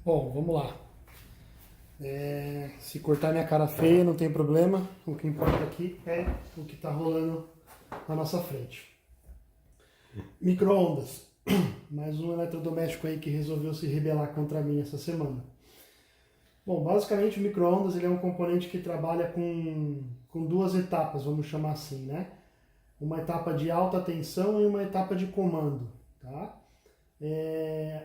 Bom, vamos lá. Se cortar minha cara feia, não tem problema. O que importa aqui é o que está rolando na nossa frente. Micro-ondas. Mais um eletrodoméstico aí que resolveu se rebelar contra mim essa semana. Bom, basicamente o micro-ondas ele é um componente que trabalha com duas etapas, vamos chamar assim, né? Uma etapa de alta tensão e uma etapa de comando, tá?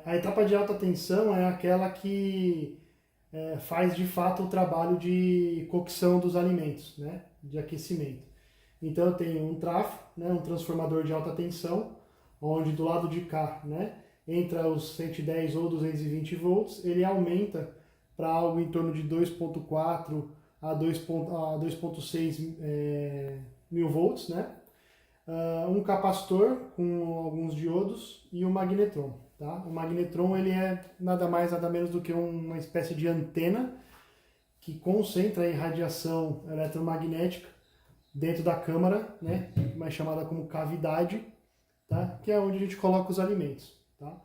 A etapa de alta tensão é aquela que faz de fato o trabalho de cocção dos alimentos, né? De aquecimento. Então eu tenho um trafo, né? Um transformador de alta tensão, onde do lado de cá, né? Entra os 110 ou 220 volts, ele aumenta para algo em torno de 2.4 a 2.6 mil volts, né? Um capacitor com alguns diodos e um magnetron. Tá? O magnetron ele é nada mais nada menos do que uma espécie de antena que concentra a radiação eletromagnética dentro da câmara, né? Mais chamada como cavidade, tá? Que é onde a gente coloca os alimentos. Tá?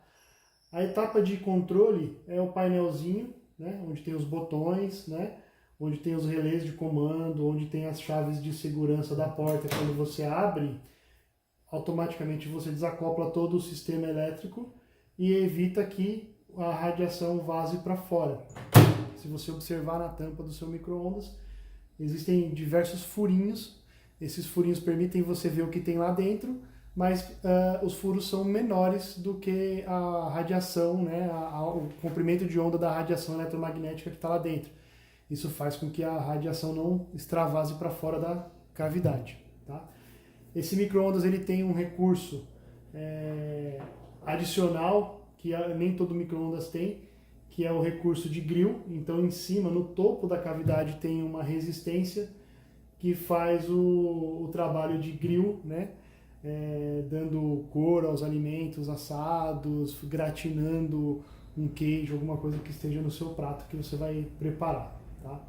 A etapa de controle é o painelzinho, né? Onde tem os botões, né? Onde tem os relés de comando, onde tem as chaves de segurança da porta. Quando você abre, automaticamente você desacopla todo o sistema elétrico e evita que a radiação vaze para fora. Se você observar na tampa do seu micro-ondas, existem diversos furinhos. Esses furinhos permitem você ver o que tem lá dentro, mas os furos são menores do que a radiação, né, o comprimento de onda da radiação eletromagnética que está lá dentro. Isso faz com que a radiação não extravase para fora da cavidade. Tá? Esse micro-ondas ele tem um recurso adicional que nem todo micro-ondas tem, que é o recurso de grill. Então em cima, no topo da cavidade, tem uma resistência que faz o trabalho de grill, né? Dando cor aos alimentos assados, gratinando um queijo, alguma coisa que esteja no seu prato que você vai preparar. Tá?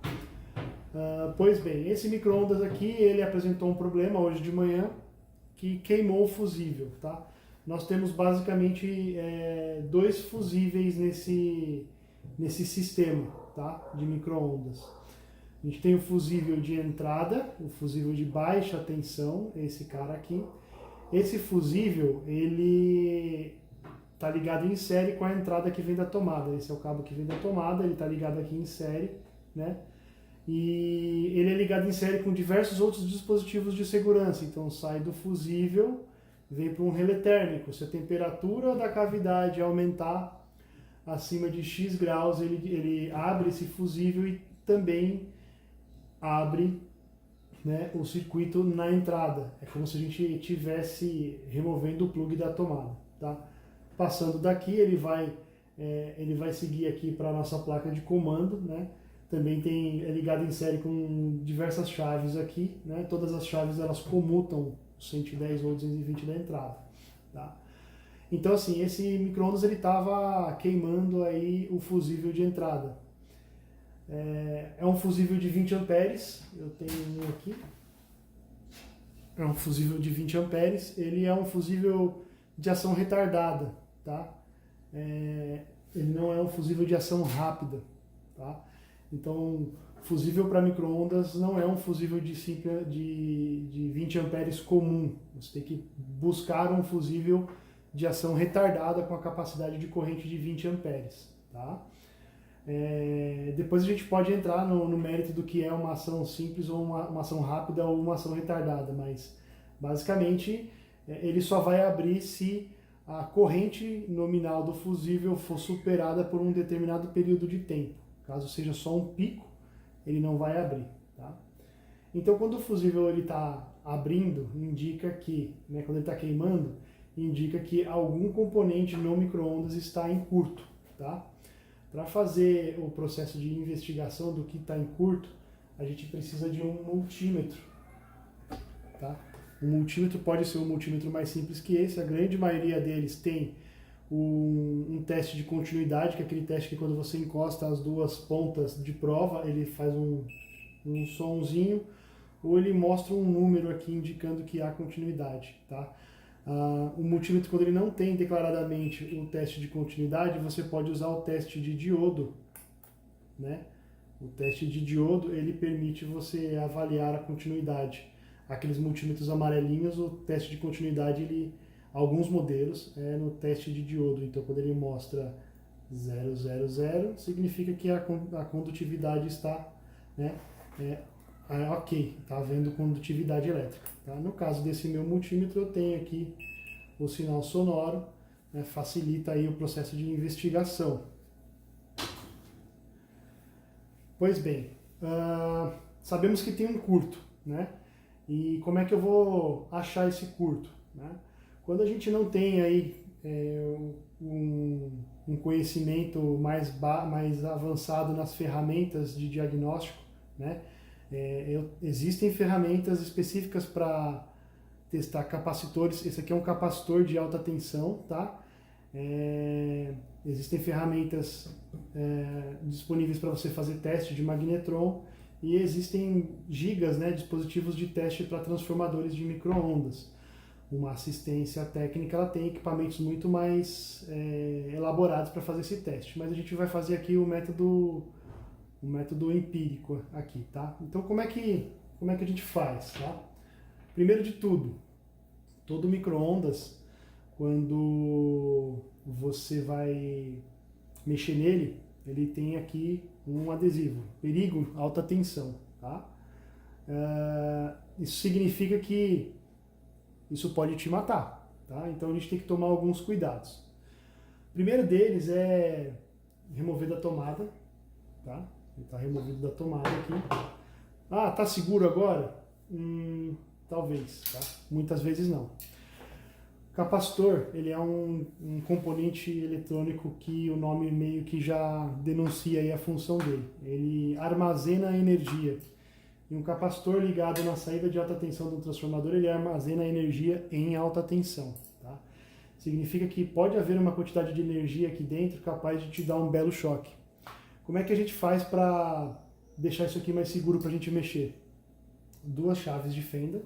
Pois bem, esse micro-ondas aqui, ele apresentou um problema hoje de manhã que queimou o fusível. Tá? Nós temos basicamente dois fusíveis nesse sistema, tá? De micro-ondas. A gente tem o fusível de entrada, o fusível de baixa tensão, esse cara aqui. Esse fusível, ele está ligado em série com a entrada que vem da tomada. Esse é o cabo que vem da tomada, ele está ligado aqui em série, né? E ele é ligado em série com diversos outros dispositivos de segurança. Então sai do fusível, vem para um relé térmico. Se a temperatura da cavidade aumentar acima de X graus, ele abre esse fusível e também abre, né, o circuito na entrada. É como se a gente estivesse removendo o plug da tomada. Tá? Passando daqui, ele vai seguir aqui para a nossa placa de comando, né? Também é ligado em série com diversas chaves aqui, né? Todas as chaves elas comutam os 110 ou 220 da entrada. Tá? Então assim, esse micro-ondas ele estava queimando aí o fusível de entrada. É um fusível de 20 amperes, eu tenho um aqui. É um fusível de 20 amperes, ele é um fusível de ação retardada, tá? Ele não é um fusível de ação rápida, tá? Então, fusível para micro-ondas não é um fusível de 20 amperes comum. Você tem que buscar um fusível de ação retardada com a capacidade de corrente de 20 amperes, tá? Depois a gente pode entrar no mérito do que é uma ação simples ou uma ação rápida ou uma ação retardada, mas basicamente ele só vai abrir se a corrente nominal do fusível for superada por um determinado período de tempo. Caso seja só um pico, ele não vai abrir. Tá? Então quando o fusível está abrindo, indica que, né, quando ele está queimando, indica que algum componente no micro-ondas está em curto. Tá? Para fazer o processo de investigação do que está em curto, a gente precisa de um multímetro. Tá? Um multímetro pode ser um multímetro mais simples que esse, a grande maioria deles tem um teste de continuidade, que é aquele teste que quando você encosta as duas pontas de prova, ele faz um sonzinho, ou ele mostra um número aqui indicando que há continuidade. Tá? O multímetro, quando ele não tem declaradamente o teste de continuidade, você pode usar o teste de diodo, né? O teste de diodo, ele permite você avaliar a continuidade. Aqueles multímetros amarelinhos, o teste de continuidade, alguns modelos, é no teste de diodo. Então, quando ele mostra 000, significa que a condutividade está, né, ok, está havendo condutividade elétrica. Tá? No caso desse meu multímetro, eu tenho aqui o sinal sonoro, né, facilita aí o processo de investigação. Pois bem, sabemos que tem um curto, né? E como é que eu vou achar esse curto? Né? Quando a gente não tem aí um conhecimento mais avançado nas ferramentas de diagnóstico, né? Existem ferramentas específicas para testar capacitores. Esse aqui é um capacitor de alta tensão, tá? Existem ferramentas disponíveis para você fazer teste de magnetron e existem gigas, né, dispositivos de teste para transformadores de micro-ondas. Uma assistência técnica, ela tem equipamentos muito mais elaborados para fazer esse teste, mas a gente vai fazer aqui o método empírico aqui, tá? Então como é que a gente faz, tá? Primeiro de tudo, todo micro-ondas, quando você vai mexer nele, ele tem aqui um adesivo, perigo, alta tensão, tá? Isso significa que isso pode te matar, tá? Então a gente tem que tomar alguns cuidados. O primeiro deles é remover da tomada, tá? Ele está removido da tomada aqui. Ah, tá seguro agora? Talvez, tá? Muitas vezes não. O capacitor, ele é um componente eletrônico que o nome meio que já denuncia aí a função dele. Ele armazena energia. E um capacitor ligado na saída de alta tensão do transformador, ele armazena energia em alta tensão. Tá? Significa que pode haver uma quantidade de energia aqui dentro capaz de te dar um belo choque. Como é que a gente faz para deixar isso aqui mais seguro para a gente mexer? 2 chaves de fenda.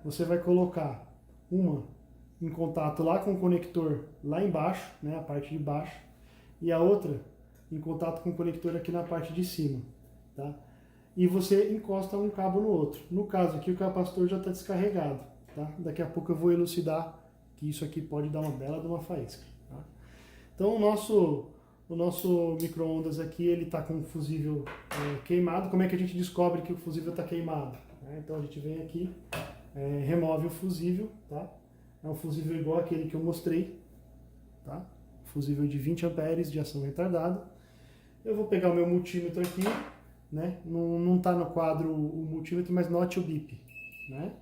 Você vai colocar uma em contato lá com o conector lá embaixo, né, a parte de baixo, e a outra em contato com o conector aqui na parte de cima. Tá? E você encosta um cabo no outro. No caso aqui, o capacitor já está descarregado. Tá? Daqui a pouco eu vou elucidar que isso aqui pode dar uma bela de uma faísca. Tá? Então o nosso micro-ondas aqui, ele está com o fusível queimado. Como é que a gente descobre que o fusível está queimado? Então a gente vem aqui, remove o fusível, tá? É um fusível igual aquele que eu mostrei, tá? Fusível de 20 amperes de ação retardada. Eu vou pegar o meu multímetro aqui, né? Não está no quadro o multímetro, mas note o bip, né?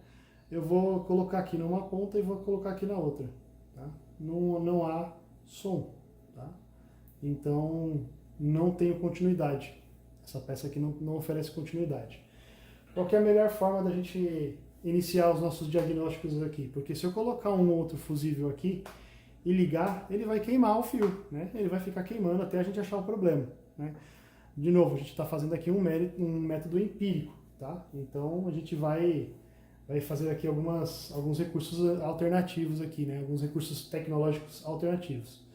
Eu vou colocar aqui numa ponta e vou colocar aqui na outra, tá? Não há som, tá? Então não tenho continuidade. Essa peça aqui não oferece continuidade. Qual que é a melhor forma da gente iniciar os nossos diagnósticos aqui? Porque se eu colocar um outro fusível aqui e ligar, ele vai queimar o fio, né? Ele vai ficar queimando até a gente achar o problema, né? De novo, a gente está fazendo aqui um método empírico, tá? Então a gente vai fazer aqui alguns recursos alternativos aqui, né? Alguns recursos tecnológicos alternativos.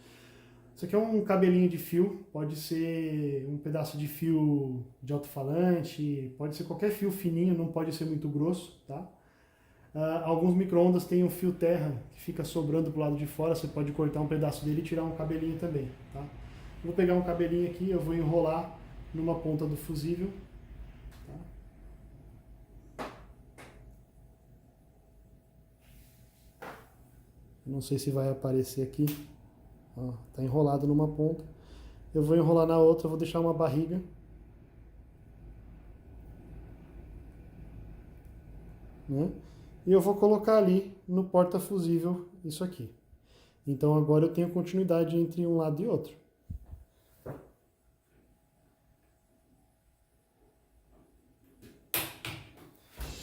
Isso aqui é um cabelinho de fio, pode ser um pedaço de fio de alto-falante, pode ser qualquer fio fininho, não pode ser muito grosso, tá? Alguns micro-ondas têm um fio terra que fica sobrando pro lado de fora, você pode cortar um pedaço dele e tirar um cabelinho também, tá? Vou pegar um cabelinho aqui, eu vou enrolar numa ponta do fusível, tá? Não sei se vai aparecer aqui. Está enrolado numa ponta. Eu vou enrolar na outra, vou deixar uma barriga. Né? E eu vou colocar ali no porta-fusível isso aqui. Então agora eu tenho continuidade entre um lado e outro.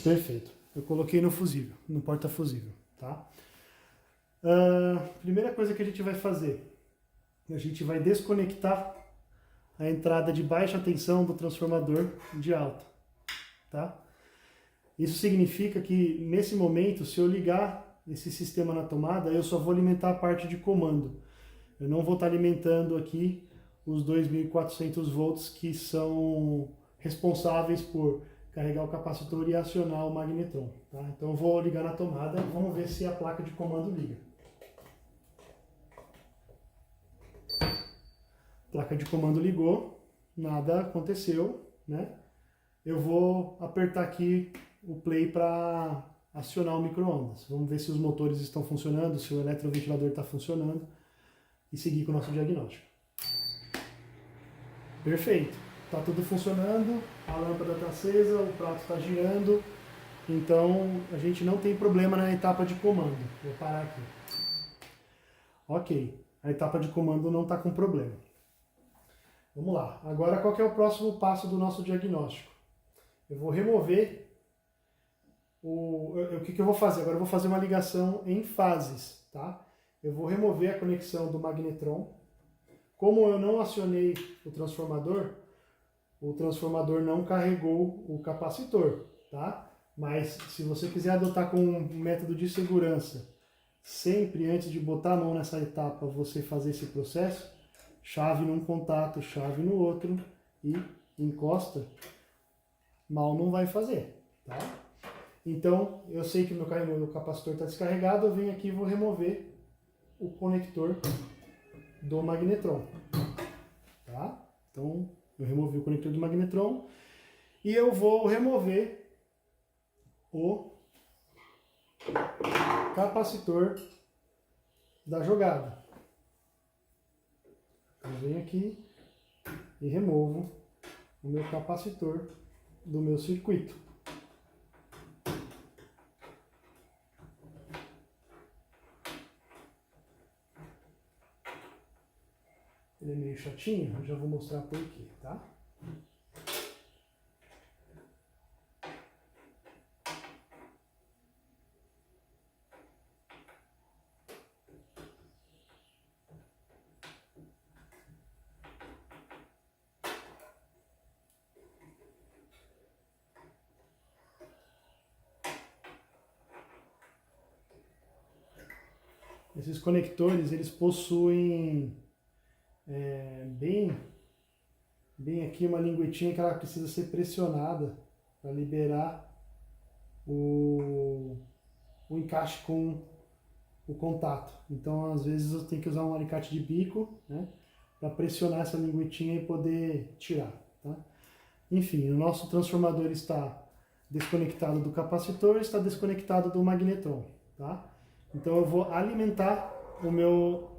Perfeito. Eu coloquei no fusível, no porta-fusível, tá? Primeira coisa que a gente vai fazer, a gente vai desconectar a entrada de baixa tensão do transformador de alta, tá? Isso significa que nesse momento, se eu ligar esse sistema na tomada, eu só vou alimentar a parte de comando. Eu não vou estar alimentando aqui os 2.400 volts que são responsáveis por carregar o capacitor e acionar o magnetron. Tá? Então eu vou ligar na tomada e vamos ver se a placa de comando liga. A placa de comando ligou, nada aconteceu, né? Eu vou apertar aqui o play para acionar o micro-ondas. Vamos ver se os motores estão funcionando, se o eletroventilador está funcionando e seguir com o nosso diagnóstico. Perfeito, está tudo funcionando, a lâmpada está acesa, o prato está girando, então a gente não tem problema na etapa de comando. Vou parar aqui. Ok, a etapa de comando não está com problema. Vamos lá, agora qual que é o próximo passo do nosso diagnóstico? Eu vou remover o que eu vou fazer? Agora eu vou fazer uma ligação em fases, tá? Eu vou remover a conexão do magnetron. Como eu não acionei o transformador não carregou o capacitor, tá? Mas se você quiser adotar como um método de segurança, sempre antes de botar a mão nessa etapa, você fazer esse processo, chave num contato, chave no outro e encosta, mal não vai fazer, tá? Então, eu sei que meu capacitor está descarregado, eu venho aqui e vou remover o conector do magnetron, tá? Então, eu removi o conector do magnetron e eu vou remover o capacitor da jogada. Eu venho aqui e removo o meu capacitor do meu circuito. Ele é meio chatinho, eu já vou mostrar por quê, tá? Esses conectores, eles possuem bem aqui uma linguetinha que ela precisa ser pressionada para liberar o encaixe com o contato. Então, às vezes, eu tenho que usar um alicate de bico, né, para pressionar essa linguetinha e poder tirar. Tá? Enfim, o nosso transformador está desconectado do capacitor, está desconectado do magnetron. Tá? Então, eu vou alimentar o meu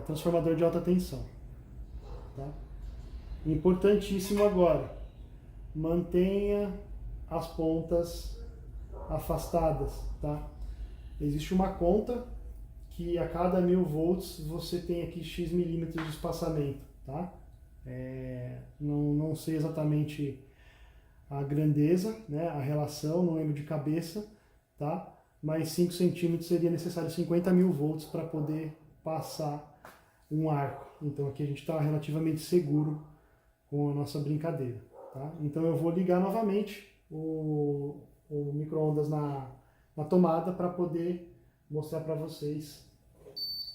transformador de alta tensão. Tá? Importantíssimo agora, mantenha as pontas afastadas, tá? Existe uma conta que a cada 1000 volts você tem aqui X milímetros de espaçamento, tá? Não sei exatamente a grandeza, né, a relação, não lembro de cabeça, tá? Mas 5 centímetros seria necessário 50.000 volts para poder passar um arco. Então aqui a gente está relativamente seguro com a nossa brincadeira. Tá? Então eu vou ligar novamente o micro-ondas na tomada para poder mostrar para vocês.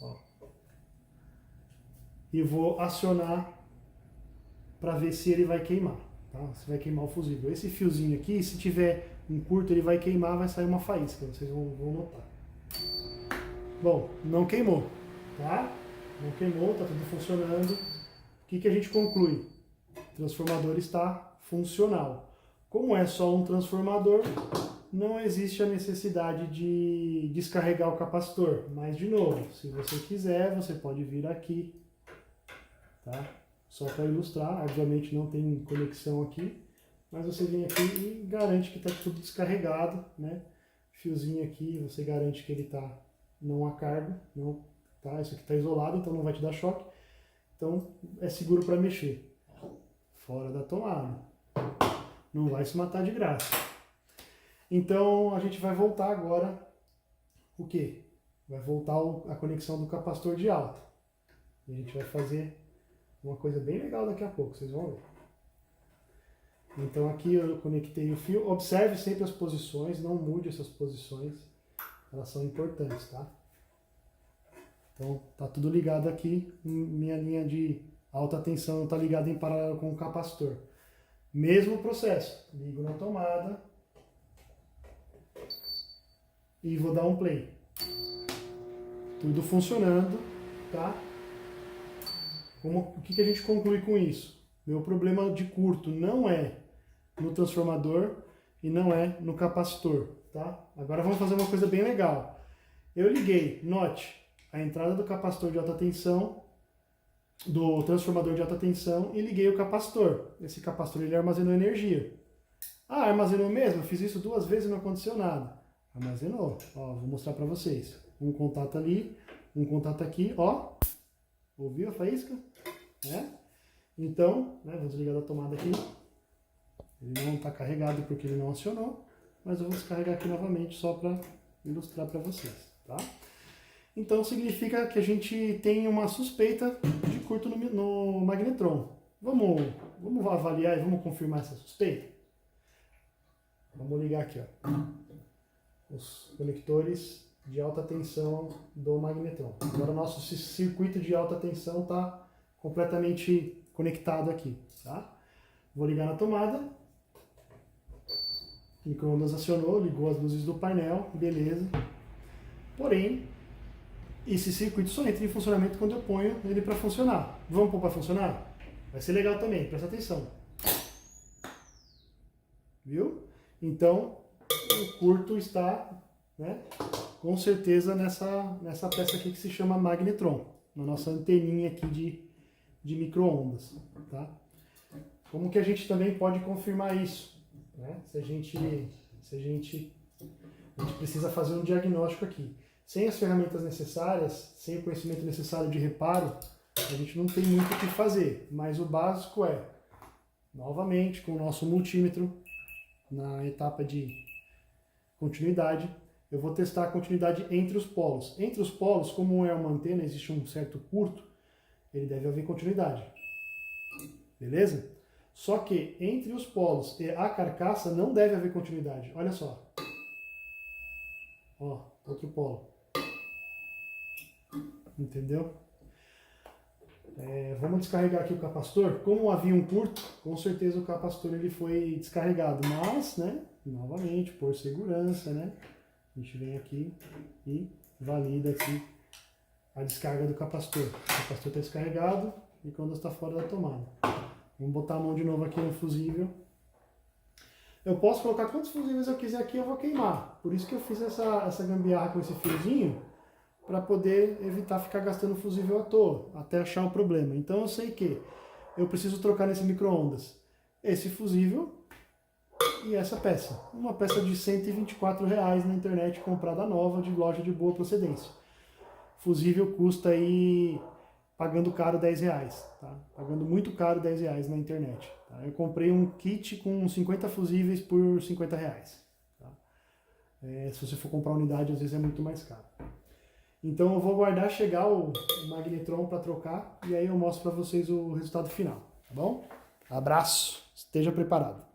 Ó. E vou acionar para ver se ele vai queimar. Tá? Se vai queimar o fusível. Esse fiozinho aqui, se tiver um curto, ele vai queimar, vai sair uma faísca. Vocês vão notar. Bom, não queimou. Tá? Não queimou, está tudo funcionando. O que a gente conclui? O transformador está funcional. Como é só um transformador, não existe a necessidade de descarregar o capacitor. Mas, de novo, se você quiser, você pode vir aqui, tá? Só para ilustrar, obviamente não tem conexão aqui, mas você vem aqui e garante que está tudo descarregado, né? Fiozinho aqui, você garante que ele está não a cargo, não, tá? Isso aqui está isolado, então não vai te dar choque. Então é seguro para mexer. Fora da tomada. Não vai se matar de graça. Então a gente vai voltar agora o quê? Vai voltar a conexão do capacitor de alta. E a gente vai fazer uma coisa bem legal daqui a pouco, vocês vão ver. Então aqui eu conectei o fio. Observe sempre as posições, não mude essas posições. Elas são importantes, tá? Então, tá tudo ligado aqui. Minha linha de alta tensão está ligada em paralelo com o capacitor. Mesmo processo. Ligo na tomada. E vou dar um play. Tudo funcionando, tá? O que a gente conclui com isso? Meu problema de curto não é no transformador e não é no capacitor, tá? Agora vamos fazer uma coisa bem legal. Eu liguei, note, a entrada do capacitor de alta tensão, do transformador de alta tensão, e liguei o capacitor. Esse capacitor ele armazenou energia. Ah, armazenou mesmo? Eu fiz isso 2 vezes e não aconteceu nada. Armazenou. Ó, vou mostrar para vocês. Um contato ali, um contato aqui, ó. Ouviu a faísca? Então, vou desligar da tomada aqui. Ele não está carregado porque ele não acionou, mas eu vou descarregar aqui novamente só para ilustrar para vocês, tá? Então significa que a gente tem uma suspeita de curto no magnetron. Vamos avaliar e vamos confirmar essa suspeita? Vamos ligar aqui, ó, os conectores de alta tensão do magnetron. Agora o nosso circuito de alta tensão está completamente conectado aqui, tá? Vou ligar na tomada. O micro-ondas acionou, ligou as luzes do painel, beleza. Porém, esse circuito só entra em funcionamento quando eu ponho ele para funcionar. Vamos pôr para funcionar? Vai ser legal também, presta atenção. Viu? Então, o curto está, com certeza nessa peça aqui que se chama magnetron, na nossa anteninha aqui de micro-ondas, tá? Como que a gente também pode confirmar isso? Se a gente precisa fazer um diagnóstico aqui. Sem as ferramentas necessárias, sem o conhecimento necessário de reparo, a gente não tem muito o que fazer. Mas o básico é, novamente, com o nosso multímetro, na etapa de continuidade, eu vou testar a continuidade entre os polos. Entre os polos, como é uma antena, existe um certo curto, ele deve haver continuidade. Beleza? Só que entre os polos e a carcaça não deve haver continuidade. Olha só. Ó, outro polo. Entendeu? Vamos descarregar aqui o capacitor. Como havia um curto, com certeza o capacitor ele foi descarregado. Mas, novamente, por segurança, a gente vem aqui e valida aqui a descarga do capacitor. O capacitor está descarregado e quando está fora da tomada. Vamos botar a mão de novo aqui no fusível. Eu posso colocar quantos fusíveis eu quiser aqui, eu vou queimar. Por isso que eu fiz essa gambiarra com esse fiozinho, para poder evitar ficar gastando fusível à toa, até achar o problema. Então eu sei que eu preciso trocar nesse micro-ondas esse fusível e essa peça. Uma peça de R$124 na internet, comprada nova, de loja de boa procedência. Fusível custa aí, pagando caro, R$10, tá? Pagando muito caro, R$10 na internet. Tá? Eu comprei um kit com 50 fusíveis por R$50. Tá? Se você for comprar unidade, às vezes é muito mais caro. Então eu vou aguardar chegar o magnetron para trocar e aí eu mostro para vocês o resultado final, tá bom? Abraço, esteja preparado.